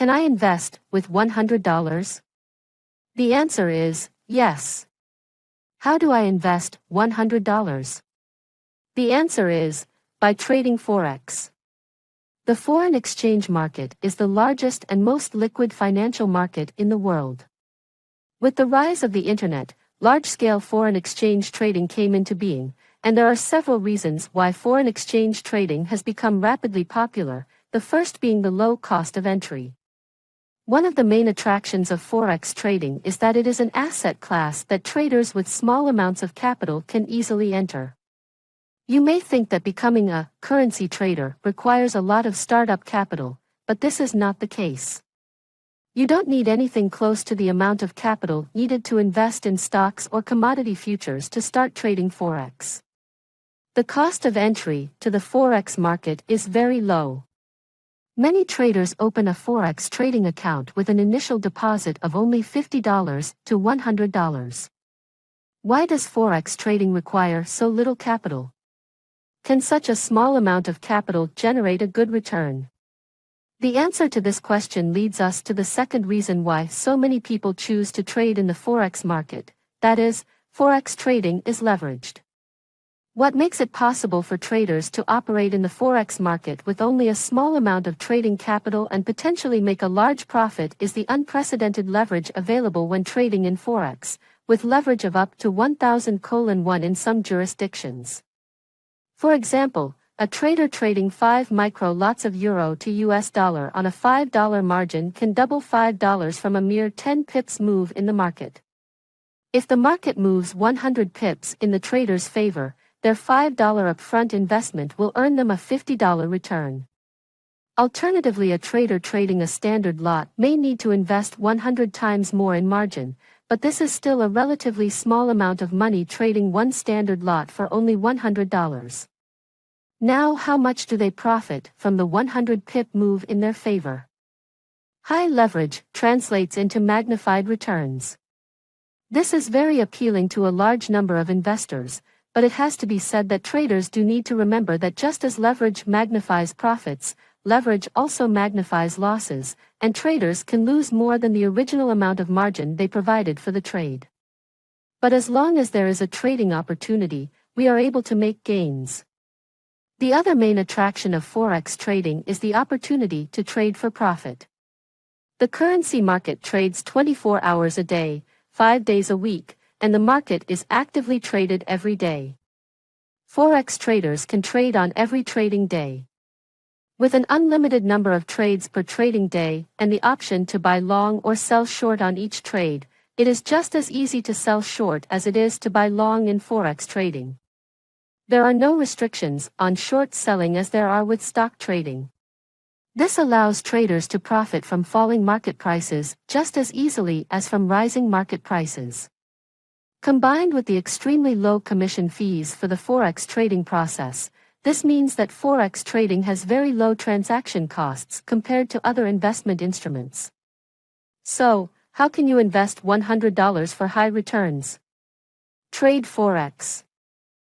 Can I invest with $100? The answer is yes. How do I invest $100? The answer is by trading Forex. The foreign exchange market is the largest and most liquid financial market in the world. With the rise of the internet, large-scale foreign exchange trading came into being, and there are several reasons why foreign exchange trading has become rapidly popular, the first being the low cost of entry. One of the main attractions of Forex trading is that it is an asset class that traders with small amounts of capital can easily enter. You may think that becoming a currency trader requires a lot of startup capital, but this is not the case. You don't need anything close to the amount of capital needed to invest in stocks or commodity futures to start trading Forex. The cost of entry to the Forex market is very low. Many traders open a Forex trading account with an initial deposit of only $50 to $100. Why does Forex trading require so little capital? Can such a small amount of capital generate a good return? The answer to this question leads us to the second reason why so many people choose to trade in the Forex market, that is, Forex trading is leveraged. What makes it possible for traders to operate in the Forex market with only a small amount of trading capital and potentially make a large profit is the unprecedented leverage available when trading in Forex, with leverage of up to 1,000:1 in some jurisdictions. For example, a trader trading 5 micro lots of euro to US dollar on a $5 margin can double $5 from a mere 10 pips move in the market. If the market moves 100 pips in the trader's favor, their $5 upfront investment will earn them a $50 return. Alternatively, a trader trading a standard lot may need to invest 100 times more in margin, but this is still a relatively small amount of money trading one standard lot for only $100. Now, how much do they profit from the 100 pip move in their favor? High leverage translates into magnified returns. This is very appealing to a large number of investors, but it has to be said that traders do need to remember that just as leverage magnifies profits, leverage also magnifies losses, and traders can lose more than the original amount of margin they provided for the trade. But as long as there is a trading opportunity, we are able to make gains. The other main attraction of Forex trading is the opportunity to trade for profit. The currency market trades 24 hours a day, 5 days a week, and the market is actively traded every day. Forex traders can trade on every trading day. With an unlimited number of trades per trading day and the option to buy long or sell short on each trade, it is just as easy to sell short as it is to buy long in Forex trading. There are no restrictions on short selling as there are with stock trading. This allows traders to profit from falling market prices just as easily as from rising market prices. Combined with the extremely low commission fees for the Forex trading process, this means that Forex trading has very low transaction costs compared to other investment instruments. So, how can you invest $100 for high returns? Trade Forex.